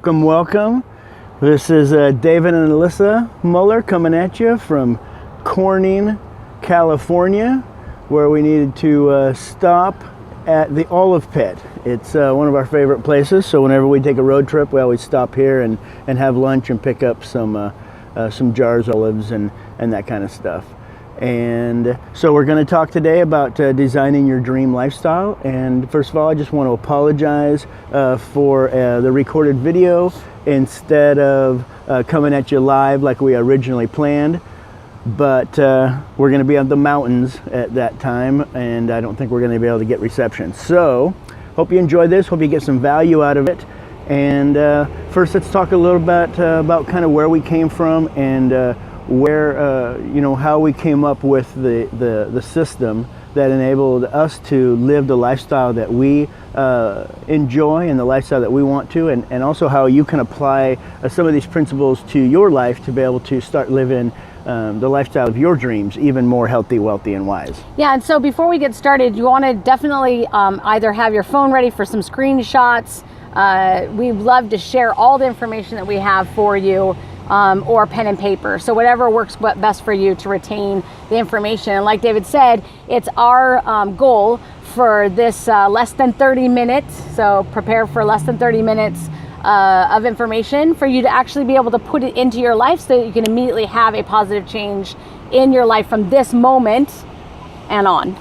Welcome, welcome. This is David and Alisa Muller coming at you from Corning, California, where we needed to stop at the olive pit. It's one of our favorite places, so whenever we take a road trip, we always stop here and have lunch and pick up some jars of olives and that kind of stuff. And so we're going to talk today about designing your dream lifestyle. And first of all, I just want to apologize for the recorded video instead of coming at you live like we originally planned. But we're going to be on the mountains at that time, and I don't think we're going to be able to get reception. So hope you enjoy this. Hope you get some value out of it. And first, let's talk a little bit about kind of where we came from and where how we came up with the system that enabled us to live the lifestyle that we enjoy and the lifestyle that we want to, and also how you can apply some of these principles to your life to be able to start living the lifestyle of your dreams, even more healthy, wealthy, and wise. Yeah, and so before we get started, you want to definitely either have your phone ready for some screenshots. We'd love to share all the information that we have for you, or pen and paper. So whatever works best for you to retain the information. And like David said, it's our goal for this less than 30 minutes. So prepare for less than 30 minutes of information for you to actually be able to put it into your life so that you can immediately have a positive change in your life from this moment and on.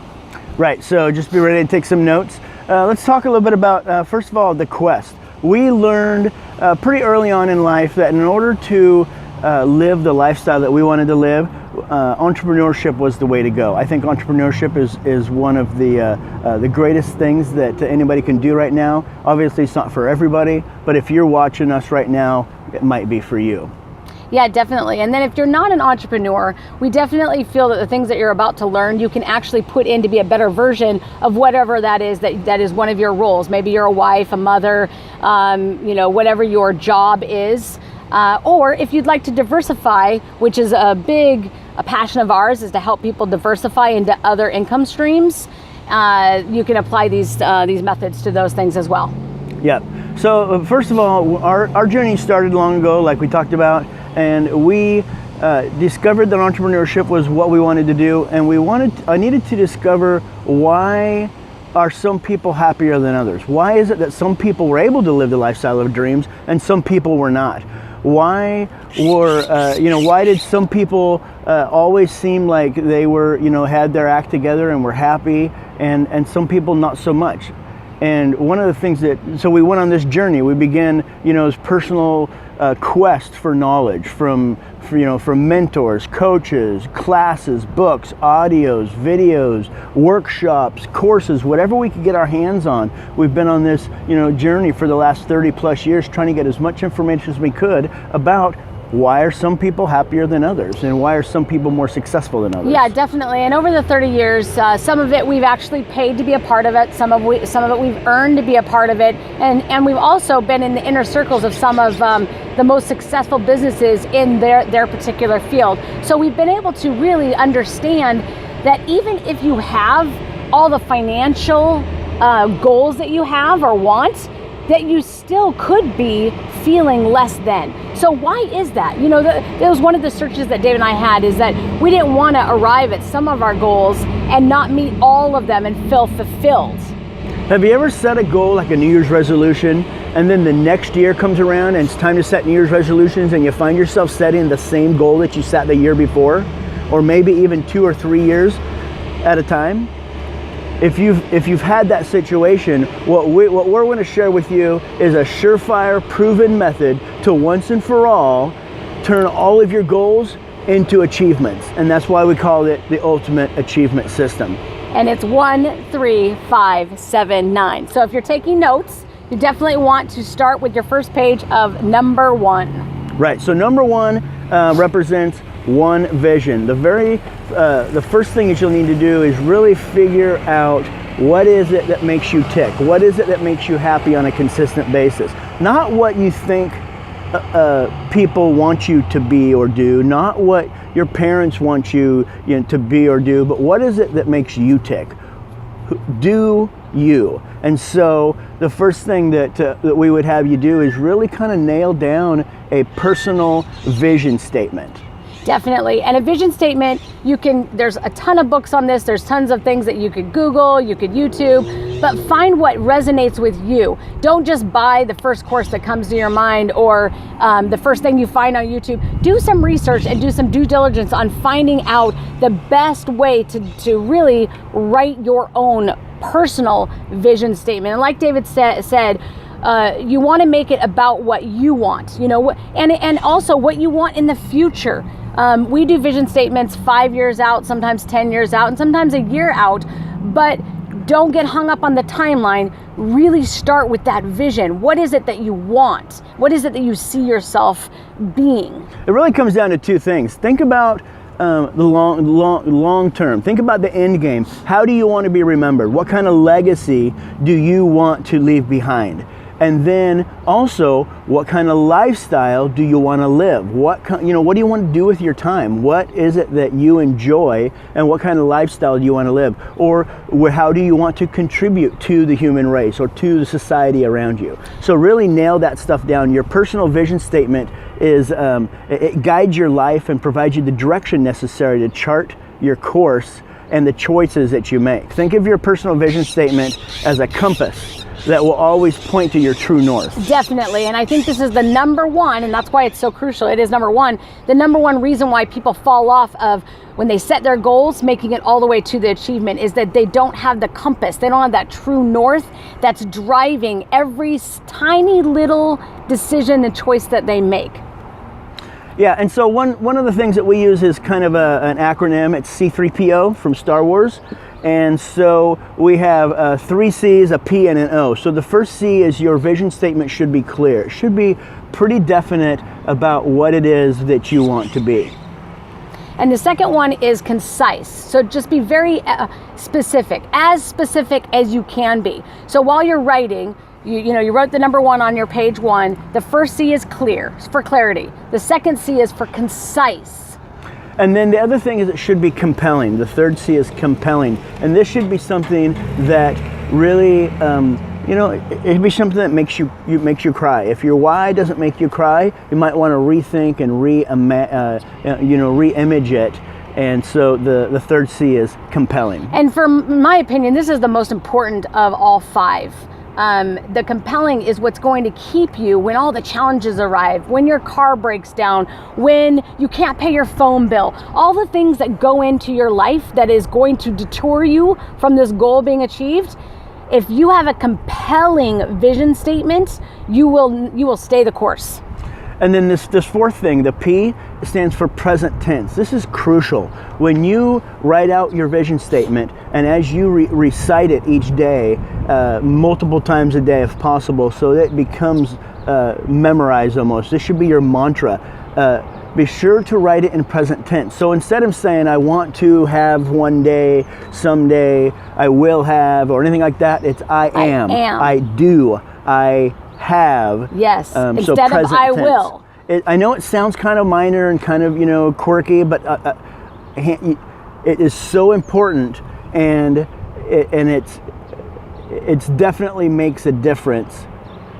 Right, so just be ready to take some notes. Let's talk a little bit about, first of all, the quest. We learned pretty early on in life that in order to live the lifestyle that we wanted to live, entrepreneurship was the way to go. I think entrepreneurship is one of the greatest things that anybody can do right now. Obviously, it's not for everybody, but if you're watching us right now, it might be for you. Yeah, definitely. And then if you're not an entrepreneur, we definitely feel that the things that you're about to learn, you can actually put in to be a better version of whatever that is one of your roles. Maybe you're a wife, a mother, whatever your job is. Or if you'd like to diversify, which is a passion of ours, is to help people diversify into other income streams. You can apply these methods to those things as well. Yeah. So first of all, our journey started long ago, like we talked about. And we discovered that entrepreneurship was what we wanted to do, and I needed to discover why are some people happier than others? Why is it that some people were able to live the lifestyle of dreams and some people were not? Why did some people always seem like they were, had their act together and were happy, and some people not so much? And one of the things so we went on this journey. We began, as personal quest for knowledge from mentors, coaches, classes, books, audios, videos, workshops, courses, whatever we could get our hands on. We've been on this, journey for the last 30 plus years, trying to get as much information as we could about why are some people happier than others, and why are some people more successful than others? Yeah, definitely. And over the 30 years, some of it we've actually paid to be a part of it. Some of it we've earned to be a part of it. And we've also been in the inner circles of some of the most successful businesses in their particular field. So we've been able to really understand that even if you have all the financial goals that you have or want, that you still could be feeling less than. So why is that? That was one of the searches that Dave and I had, is that we didn't want to arrive at some of our goals and not meet all of them and feel fulfilled. Have you ever set a goal like a New Year's resolution, and then the next year comes around and it's time to set New Year's resolutions, and you find yourself setting the same goal that you set the year before, or maybe even 2 or 3 years at a time? If you've had that situation, what we're going to share with you is a surefire, proven method to once and for all turn all of your goals into achievements, and that's why we call it the ultimate achievement system. And it's 1, 3, 5, 7, 9. So if you're taking notes, you definitely want to start with your first page of number 1. Right. So number 1 represents one vision. The first thing that you'll need to do is really figure out what is it that makes you tick. What is it that makes you happy on a consistent basis? Not what you think people want you to be or do, not what your parents want you to be or do, but what is it that makes you tick? Do you. And so the first thing that we would have you do is really kind of nail down a personal vision statement. Definitely. And a vision statement, there's a ton of books on this. There's tons of things that you could Google, you could YouTube, but find what resonates with you. Don't just buy the first course that comes to your mind or the first thing you find on YouTube. Do some research and do some due diligence on finding out the best way to really write your own personal vision statement. And like David said, you want to make it about what you want, and also what you want in the future. We do vision statements 5 years out, sometimes 10 years out, and sometimes a year out, but don't get hung up on the timeline. Really start with that vision. What is it that you want? What is it that you see yourself being? It really comes down to two things. Think about the long term. Think about the end game. How do you want to be remembered? What kind of legacy do you want to leave behind? And then also, what kind of lifestyle do you want to live? What do you want to do with your time? What is it that you enjoy, and what kind of lifestyle do you want to live? Or how do you want to contribute to the human race or to the society around you? So really nail that stuff down. Your personal vision statement is it guides your life and provides you the direction necessary to chart your course and the choices that you make. Think of your personal vision statement as a compass that will always point to your true north. Definitely, and I think this is the number one, and that's why it's so crucial. It is number one, the number one reason why people fall off of when they set their goals, making it all the way to the achievement, is that they don't have the compass. They don't have that true north that's driving every tiny little decision and choice that they make. Yeah, and so one of the things that we use is kind of an acronym. It's C3PO from Star Wars. And so we have 3 C's, a P, and an O. So the first C is your vision statement should be clear. It should be pretty definite about what it is that you want to be. And the second one is concise. So just be very specific as you can be. So while you're writing, you wrote the number 1 on your page 1. The first C is clear, it's for clarity. The second C is for concise. And then the other thing is it should be compelling. The third C is compelling. And this should be something that really, it'd be something that makes you cry. If your why doesn't make you cry, you might want to rethink and re-image it. And so the third C is compelling. And from my opinion, this is the most important of all 5. The compelling is what's going to keep you when all the challenges arrive, when your car breaks down, when you can't pay your phone bill, all the things that go into your life that is going to deter you from this goal being achieved. If you have a compelling vision statement, you will stay the course. And then this fourth thing, the P, stands for present tense. This is crucial. When you write out your vision statement, and as you recite it each day, multiple times a day if possible, so that it becomes memorized almost. This should be your mantra. Be sure to write it in present tense. So instead of saying, I want to have one day, someday, I will have, or anything like that, it's I am. I do, I have. Yes, so instead of I tense. will. I know it sounds kind of minor and kind of, quirky, but it is so important, and it's definitely makes a difference.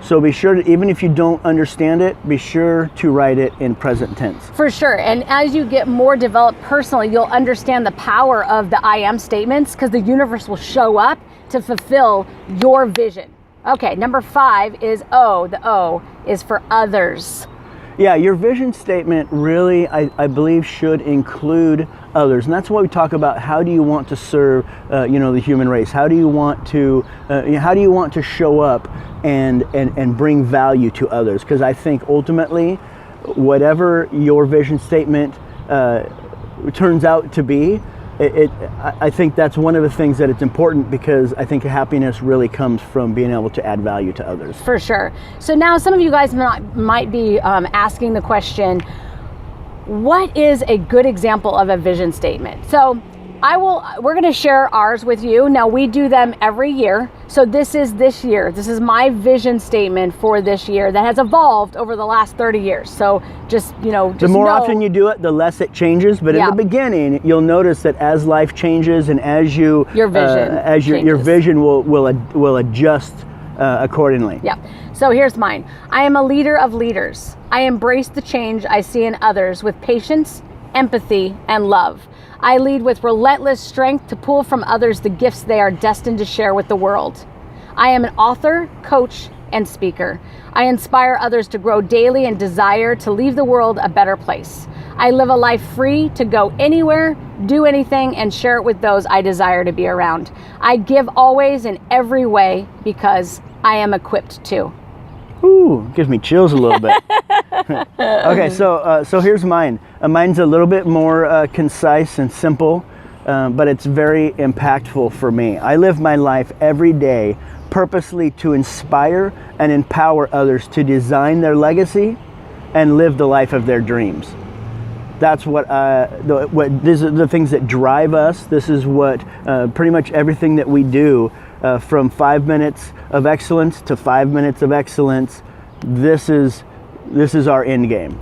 So be sure to, even if you don't understand it, be sure to write it in present tense. For sure. And as you get more developed personally, you'll understand the power of the I am statements, because the universe will show up to fulfill your vision. Okay, number 5 is O. The O is for others. Yeah, your vision statement really, I believe, should include others, and that's why we talk about how do you want to serve, the human race. How do you want to show up and bring value to others? Because I think ultimately, whatever your vision statement turns out to be, I think that's one of the things that it's important, because I think happiness really comes from being able to add value to others. For sure. So now some of you guys might be asking the question, what is a good example of a vision statement? So We're going to share ours with you. Now, we do them every year. So this is this year. This is my vision statement for this year that has evolved over the last 30 years. So just, the more often you do it, the less it changes. But in the beginning, you'll notice that as life changes and as your vision, your vision will adjust accordingly. Yeah. So here's mine. I am a leader of leaders. I embrace the change I see in others with patience, empathy, and love. I lead with relentless strength to pull from others the gifts they are destined to share with the world. I am an author, coach, and speaker. I inspire others to grow daily and desire to leave the world a better place. I live a life free to go anywhere, do anything, and share it with those I desire to be around. I give always in every way because I am equipped to. Ooh, gives me chills a little bit. Okay, so here's mine. Mine's a little bit more concise and simple, but it's very impactful for me. I live my life every day purposely to inspire and empower others to design their legacy and live the life of their dreams. That's these are the things that drive us. This is what pretty much everything that we do, from 5 minutes of excellence to 5 minutes of excellence. This is our end game.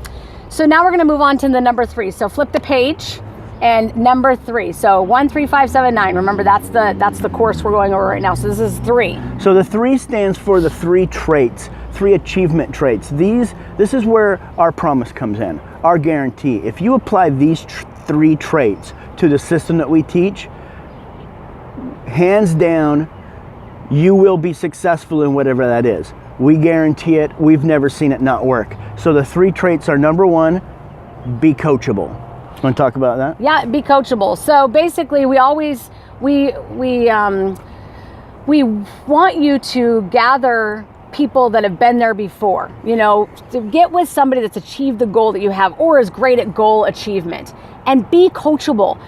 So now we're going to move on to the number 3. So flip the page and number 3. So 1, 3, 5, 7, 9. Remember, that's the course we're going over right now. So this is 3. So the 3 stands for the 3 traits, 3 achievement traits. This is where our promise comes in, our guarantee. If you apply these 3 traits to the system that we teach, hands down, you will be successful in whatever that is. We guarantee it. We've never seen it not work. So the 3 traits are: number 1, be coachable. Want to talk about that? Yeah, be coachable. So basically, we want you to gather people that have been there before. To get with somebody that's achieved the goal that you have or is great at goal achievement, and be coachable.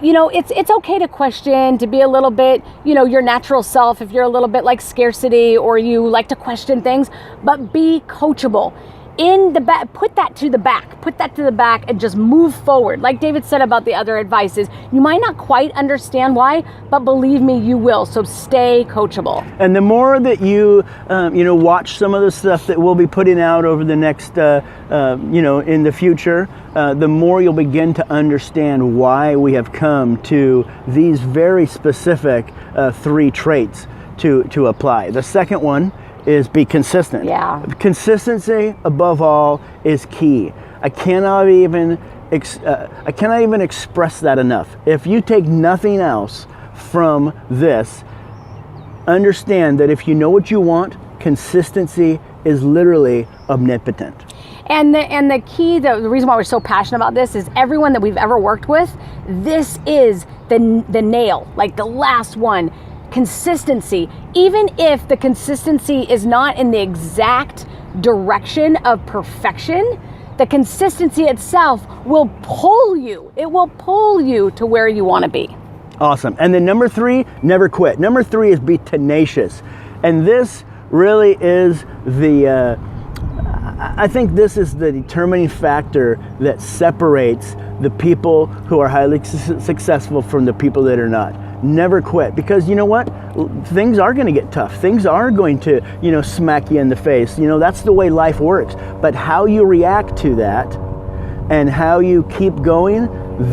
It's okay to question, to be a little bit, your natural self if you're a little bit like scarcity or you like to question things, but be coachable. In the back, put that to the back and just move forward. Like David said about the other advices, you might not quite understand why, but believe me, you will. So stay coachable. And the more that you, watch some of the stuff that we'll be putting out over the next, in the future, the more you'll begin to understand why we have come to these very specific 3 traits to apply. The second one is be consistent. Yeah. Consistency, above all, is key. I cannot even express that enough. If you take nothing else from this, understand that if you know what you want, consistency is literally omnipotent. And the key, the reason why we're so passionate about this is everyone that we've ever worked with, this is the nail, like the last one. Consistency. Even if the consistency is not in the exact direction of perfection, the consistency itself will pull you. It will pull you to where you want to be. Awesome. And then number 3, never quit. Number 3 is be tenacious. And this really is I think this is the determining factor that separates the people who are highly successful from the people that are not. Never quit, because you know what? Things are going to get tough. Things are going to, smack you in the face. That's the way life works. But how you react to that and how you keep going,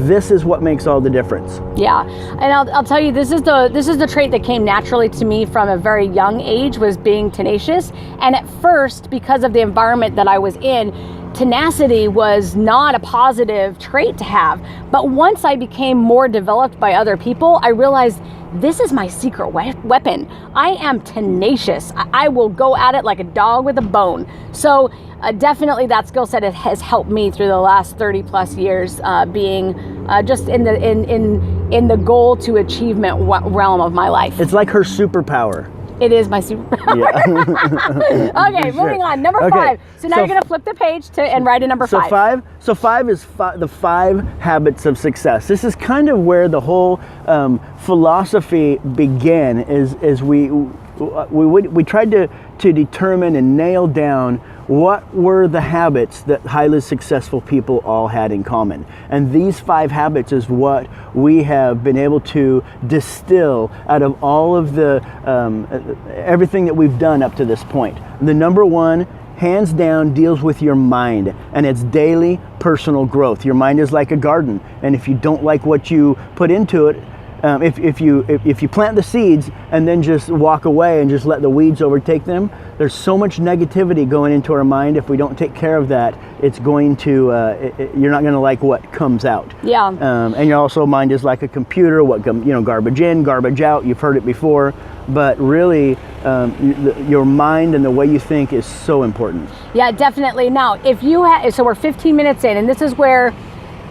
this is what makes all the difference. Yeah, and I'll tell you, this is the trait that came naturally to me from a very young age, was being tenacious. And at first, because of the environment that I was in, tenacity was not a positive trait to have. But once I became more developed by other people, I realized this is my secret weapon. I am tenacious. I will go at it like a dog with a bone. So definitely that skill set has helped me through the last 30 plus years, being just in the goal to achievement realm of my life. It's like her superpower. It is my superpower. Yeah. Okay, moving on. Number 5. So now you're going to flip the page and write a number 5. So 5 is the 5 habits of success. This is kind of where the whole philosophy began. Is we tried to determine and nail down what were the habits that highly successful people all had in common? And these 5 habits is what we have been able to distill out of all of the everything that we've done up to this point. The number 1, hands down, deals with your mind, and it's daily personal growth. Your mind is like a garden, and if you don't like what you put into it, if you plant the seeds and then just walk away and just let the weeds overtake them, there's so much negativity going into our mind. If we don't take care of that, it's going to you're not going to like what comes out. Yeah. And your also mind is like a computer. Garbage in, garbage out. You've heard it before, but really, your mind and the way you think is so important. Yeah, definitely. Now, if you so we're 15 minutes in, and this is where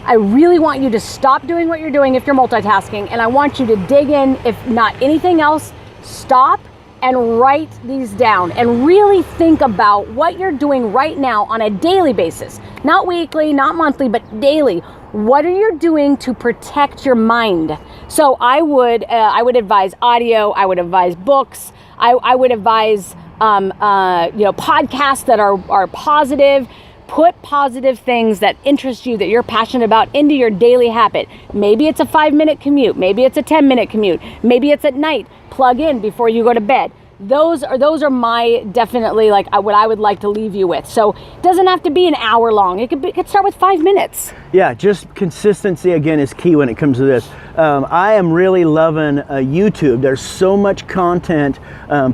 I really want you to stop doing what you're doing if you're multitasking, and I want you to dig in. If not anything else, stop and write these down and really think about what you're doing right now on a daily basis. Not weekly, not monthly, but daily. What are you doing to protect your mind? So I would advise audio, I would advise books, I would advise podcasts that are positive. Put positive things that interest you, that you're passionate about, into your daily habit. Maybe it's a 5-minute commute. Maybe it's a 10-minute commute. Maybe it's at night. Plug in before you go to bed. Those are my definitely like what I would like to leave you with. So it doesn't have to be an hour long. It could start with 5 minutes. Yeah, just consistency again is key when it comes to this. I am really loving YouTube. There's so much content,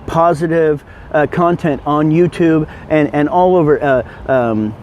positive content on YouTube and all over.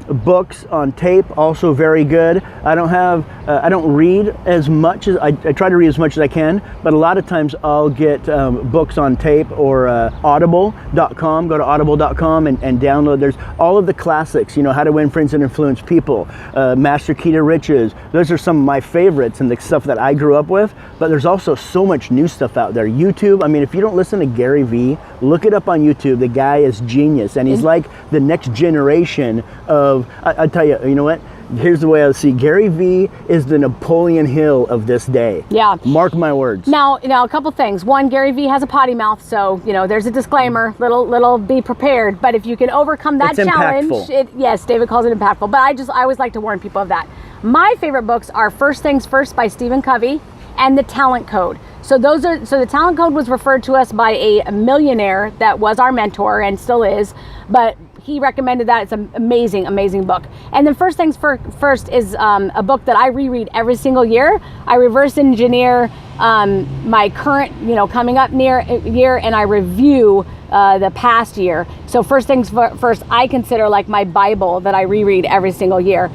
Books on tape, also very good. I don't read as much as I try to read as much as I can, but a lot of times I'll get books on tape or audible.com. Go to audible.com and download. There's all of the classics, How to Win Friends and Influence People, Master Key to Riches. Those are some of my favorites and the stuff that I grew up with, but there's also so much new stuff out there. YouTube, I mean, if you don't listen to Gary Vee, look it up on YouTube. The guy is genius, and he's like the next generation of, I tell you, you know what? Here's the way I see Gary Vee is the Napoleon Hill of this day. Yeah. Mark my words. Now, a couple things. One, Gary Vee has a potty mouth, so, there's a disclaimer. Little be prepared. But if you can overcome that challenge, yes, David calls it impactful. But I always like to warn people of that. My favorite books are First Things First by Stephen Covey and The Talent Code. So The Talent Code was referred to us by a millionaire that was our mentor and still is, but he recommended that. It's an amazing, amazing book. And then First Things First is a book that I reread every single year. I reverse engineer my current, coming up year, and I review the past year. So First Things First, I consider like my Bible that I reread every single year.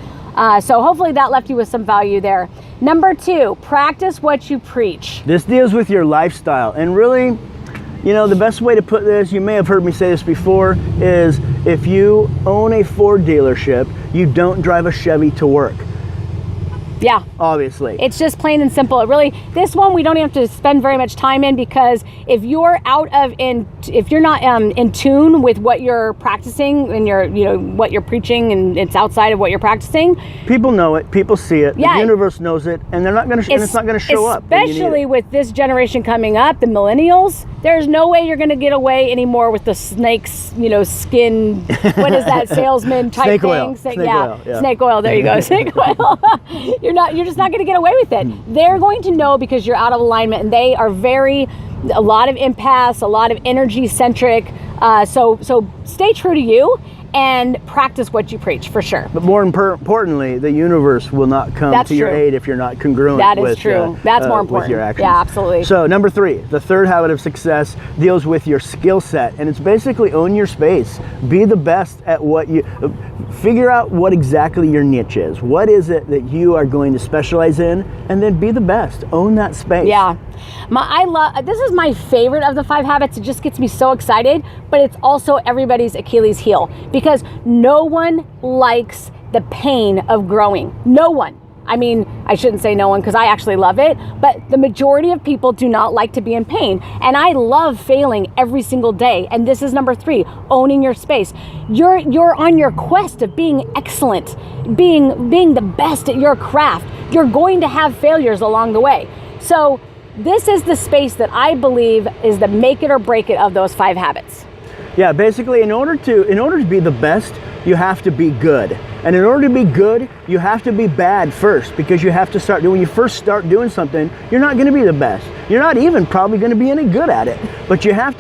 So hopefully that left you with some value there. Number 2, practice what you preach. This deals with your lifestyle, and really, the best way to put this, you may have heard me say this before, is if you own a Ford dealership, you don't drive a Chevy to work. Yeah. Obviously. It's just plain and simple. This one we don't have to spend very much time in, because if you're if you're not in tune with what you're practicing and what you're preaching, and it's outside of what you're practicing. People know it, people see it, the universe knows it, and they're not going to, and it's not going to show up. Especially with this generation coming up, the millennials, there's no way you're going to get away anymore with the snake's, skin, what is that, salesman type snake thing? Oil. Snake oil. Yeah. Snake oil, there you go, snake oil. You're just not going to get away with it. They're going to know because you're out of alignment, and they are a lot of empaths, a lot of energy centric. So stay true to you and practice what you preach, for sure. But more importantly, the universe will not come to your aid if you're not congruent with That's more important. With your actions. Yeah, absolutely. So number 3, the third habit of success deals with your skill set, and it's basically own your space. Be the best at what you, figure out what exactly your niche is. What is it that you are going to specialize in, and then be the best. Own that space. Yeah. This is my favorite of the 5 habits. It just gets me so excited, but it's also everybody's Achilles heel, because no one likes the pain of growing. No one. I mean, I shouldn't say no one, because I actually love it, but the majority of people do not like to be in pain. And I love failing every single day. And this is number 3, owning your space. You're on your quest of being excellent, being the best at your craft. You're going to have failures along the way. So this is the space that I believe is the make it or break it of those 5 habits. Yeah, basically, in order to be the best, you have to be good. And in order to be good, you have to be bad first, because you have to start doing, when you first start doing something, you're not going to be the best. You're not even probably going to be any good at it, but you have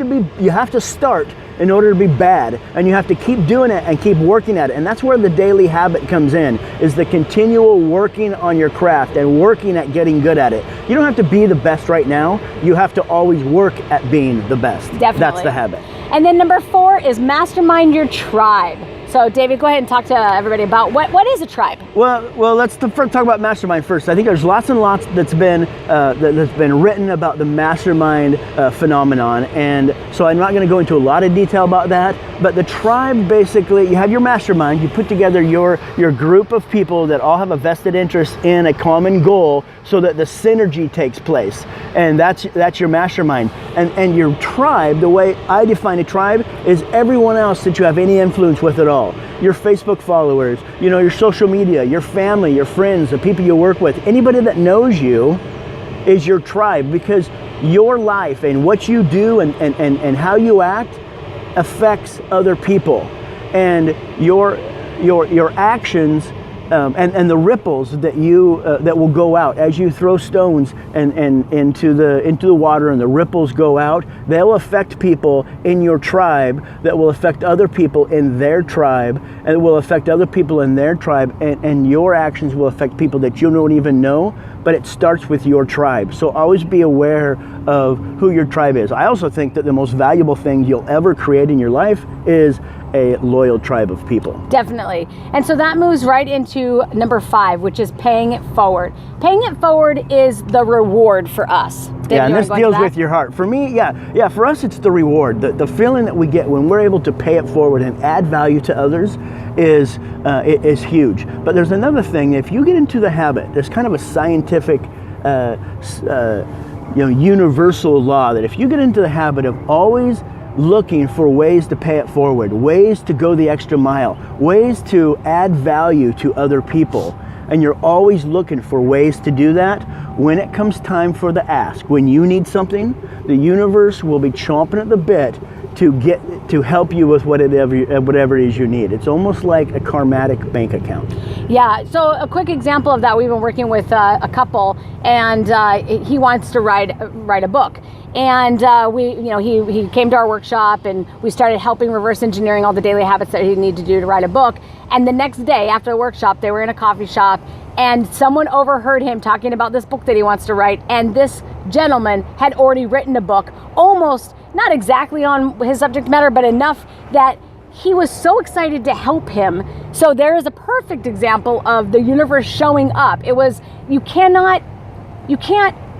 to start in order to be bad, and you have to keep doing it and keep working at it. And that's where the daily habit comes in, is the continual working on your craft and working at getting good at it. You don't have to be the best right now. You have to always work at being the best. Definitely. That's the habit. And then number 4 is mastermind your tribe. So David, go ahead and talk to everybody about what is a tribe? Well, let's first talk about mastermind first. I think there's lots and lots that's been written about the mastermind phenomenon, and so I'm not going to go into a lot of detail about that. But the tribe, basically, you have your mastermind. You put together your group of people that all have a vested interest in a common goal, so that the synergy takes place, and that's your mastermind. And your tribe, the way I define a tribe, is everyone else that you have any influence with at all. Your Facebook followers, your social media, your family, your friends, the people you work with, anybody that knows you is your tribe, because your life and what you do and how you act affects other people, and your actions and the ripples that that will go out as you throw stones and into the water, and the ripples go out. They'll affect people in your tribe, that will affect other people in their tribe, and it will affect other people in their tribe, and your actions will affect people that you don't even know. But it starts with your tribe. So always be aware of who your tribe is. I also think that the most valuable thing you'll ever create in your life is a loyal tribe of people. Definitely. And so that moves right into number 5, which is paying it forward. Paying it forward is the reward for us. David, and this deals with your heart. For me, for us, it's the reward. The feeling that we get when we're able to pay it forward and add value to others is huge. But there's another thing. If you get into the habit, there's kind of a scientific universal law that if you get into the habit of always looking for ways to pay it forward, ways to go the extra mile, ways to add value to other people, and you're always looking for ways to do that, when it comes time for the ask, when you need something, the universe will be chomping at the bit to help you with whatever it is you need. It's almost like a karmatic bank account. Yeah, so a quick example of that, we've been working with a couple, and he wants to write a book. And he came to our workshop, and we started helping reverse engineering all the daily habits that he needed to do to write a book. And the next day after the workshop, they were in a coffee shop, and someone overheard him talking about this book that he wants to write. And this gentleman had already written a book, almost not exactly on his subject matter, but enough that he was so excited to help him. So there is a perfect example of the universe showing up. You can't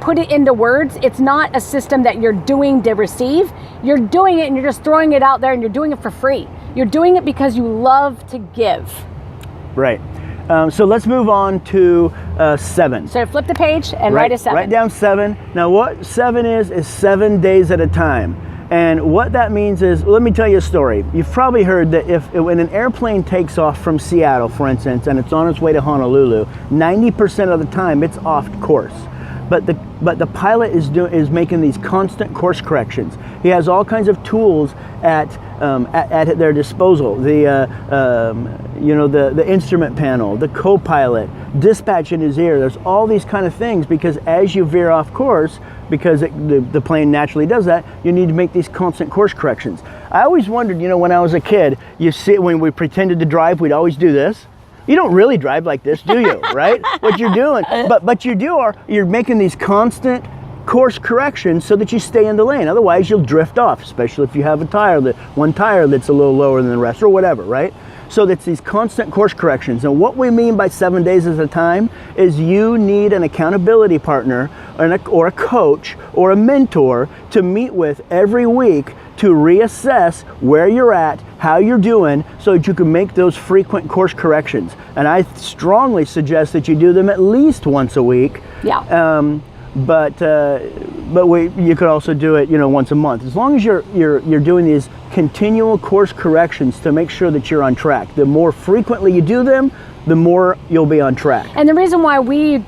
put it into words. It's not a system that you're doing to receive. You're doing it and you're just throwing it out there, and you're doing it for free. You're doing it because you love to give. Right. So let's move on to 7. So flip the page and write a 7. Write down 7. Now what 7 is 7 days at a time. And what that means is, let me tell you a story. You've probably heard that when an airplane takes off from Seattle, for instance, and it's on its way to Honolulu, 90% of the time it's off course. But the pilot is making these constant course corrections. He has all kinds of tools at their disposal. The instrument panel, the co-pilot, dispatch in his ear. There's all these kind of things, because as you veer off course, because the plane naturally does that, you need to make these constant course corrections. I always wondered, when I was a kid, when we pretended to drive, we'd always do this. You don't really drive like this, do you? Right? What you're doing, but you're making these constant course corrections so that you stay in the lane. Otherwise, you'll drift off, especially if you have one tire that's a little lower than the rest, or whatever, right? So that's these constant course corrections. And what we mean by 7 days at a time is you need an accountability partner or a coach or a mentor to meet with every week to reassess where you're at, how you're doing, so that you can make those frequent course corrections. And I strongly suggest that you do them at least once a week. Yeah. But you could also do it, once a month. As long as you're doing these continual course corrections to make sure that you're on track. The more frequently you do them, the more you'll be on track. And the reason why we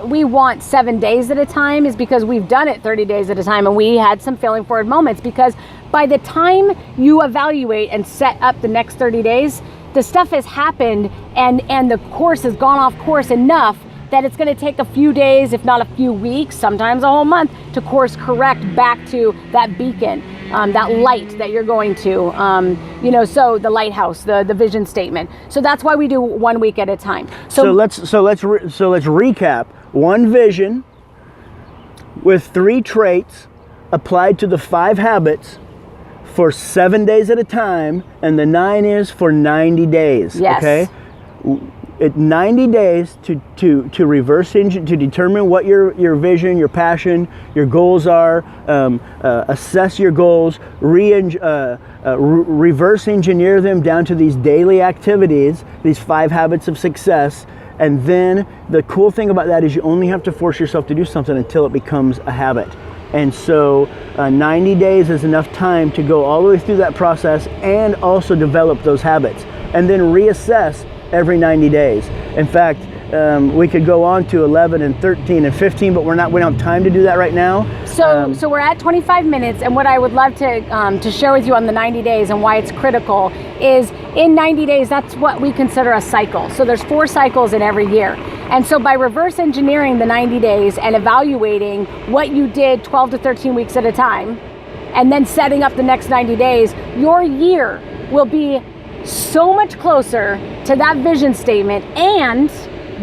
we want 7 days at a time is because we've done it 30 days at a time, and we had some failing forward moments, because by the time you evaluate and set up the next 30 days, the stuff has happened and the course has gone off course enough that it's going to take a few days, if not a few weeks, sometimes a whole month, to course correct back to that beacon, that light that you're going to, so the lighthouse, the vision statement. So that's why we do 1 week at a time. So let's recap. One vision with 3 traits applied to the 5 habits for 7 days at a time, and the 9 is for 90 days. Yes. Okay. 90 days to reverse engine, to determine what your vision, your passion, your goals are, assess your goals, reverse engineer them down to these daily activities, these 5 habits of success. And then the cool thing about that is you only have to force yourself to do something until it becomes a habit. And so 90 days is enough time to go all the way through that process and also develop those habits, and then reassess every 90 days. In fact, we could go on to 11 and 13 and 15, but we don't have time to do that right now. So we're at 25 minutes, and what I would love to share with you on the 90 days and why it's critical is in 90 days, that's what we consider a cycle. So there's 4 cycles in every year. And so by reverse engineering the 90 days and evaluating what you did 12 to 13 weeks at a time, and then setting up the next 90 days, your year will be so much closer to that vision statement, and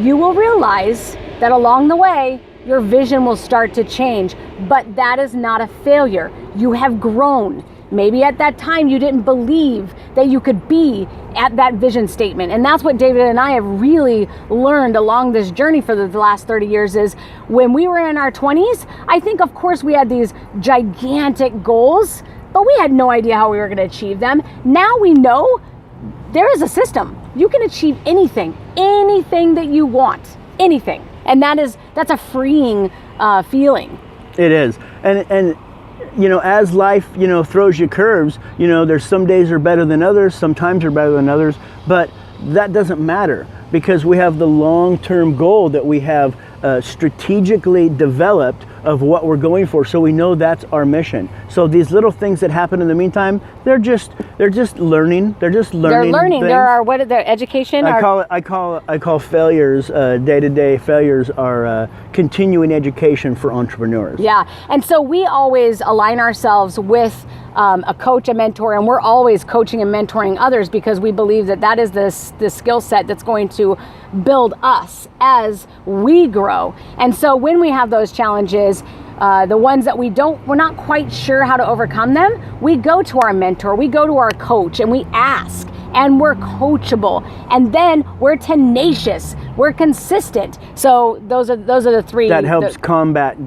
you will realize that along the way, your vision will start to change. But that is not a failure. You have grown. Maybe at that time you didn't believe that you could be at that vision statement. And that's what David and I have really learned along this journey for the last 30 years is when we were in our 20s, I think of course we had these gigantic goals, but we had no idea how we were going to achieve them. Now we know there is a system. You can achieve anything that you want, anything. And that's a freeing feeling. It is. And as life, throws you curves, there's some days are better than others, sometimes are better than others, but that doesn't matter because we have the long-term goal that we have strategically developed of what we're going for, so we know that's our mission. So these little things that happen in the meantime, they're just learning. They're just learning. They're learning. Things. There are education. I call failures, day-to-day failures are continuing education for entrepreneurs. Yeah, and so we always align ourselves with a coach, a mentor, and we're always coaching and mentoring others because we believe that is the skill set that's going to build us as we grow. And so when we have those challenges, the ones that we're not quite sure how to overcome them, we go to our mentor, we go to our coach, and we ask, and we're coachable, and then we're tenacious, we're consistent. So those are the 3 that helps combat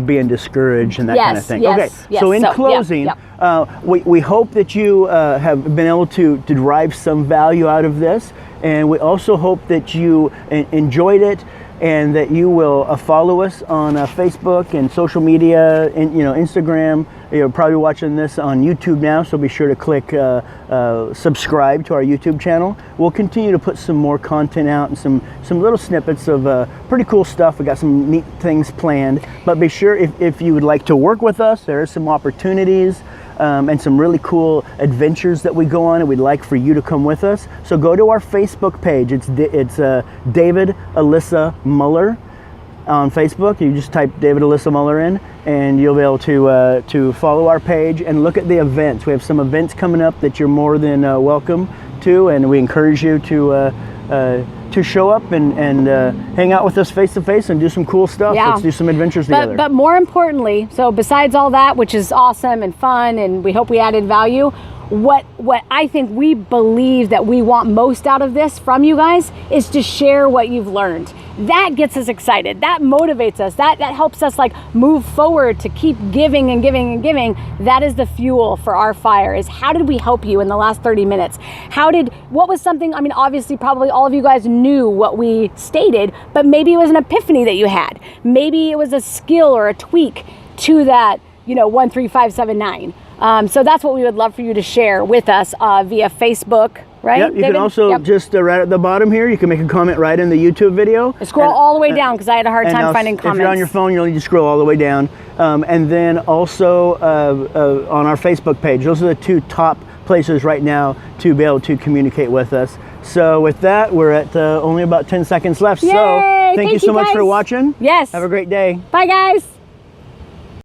being discouraged and that kind of thing. Yes, okay, so in closing, we hope that you have been able to derive some value out of this, and we also hope that you enjoyed it and that you will follow us on Facebook and social media and Instagram. You're probably watching this on YouTube now, so be sure to click subscribe to our YouTube channel. We'll continue to put some more content out and some little snippets of pretty cool stuff. We got some neat things planned, but be sure if you would like to work with us, there are some opportunities and some really cool adventures that we go on, and we'd like for you to come with us. So go to our Facebook page. It's David Alisa Muller on Facebook. You just type David Alisa Muller in, and you'll be able to follow our page and look at the events. We have some events coming up that you're more than welcome to, and we encourage you to show up and hang out with us face to face and do some cool stuff. Yeah. Let's do some adventures together. But more importantly, so besides all that, which is awesome and fun, and we hope we added value, what I think we believe that we want most out of this from you guys is to share what you've learned. That gets us excited. That motivates us. That helps us move forward to keep giving and giving and giving. That is the fuel for our fire, is how did we help you in the last 30 minutes? What was something, obviously probably all of you guys knew what we stated, but maybe it was an epiphany that you had. Maybe it was a skill or a tweak to that, 13579. So that's what we would love for you to share with us via Facebook right? Yep, you David? can also Yep. just right at the bottom here, you can make a comment right in the YouTube video. Scroll all the way down because I had a hard time finding comments. If you're on your phone, you'll need to scroll all the way down. And then also on our Facebook page, those are the two top places right now to be able to communicate with us. So with that, we're at only about 10 seconds left. Yay! So thank you so much guys. for watching. Yes. Have a great day. Bye, guys.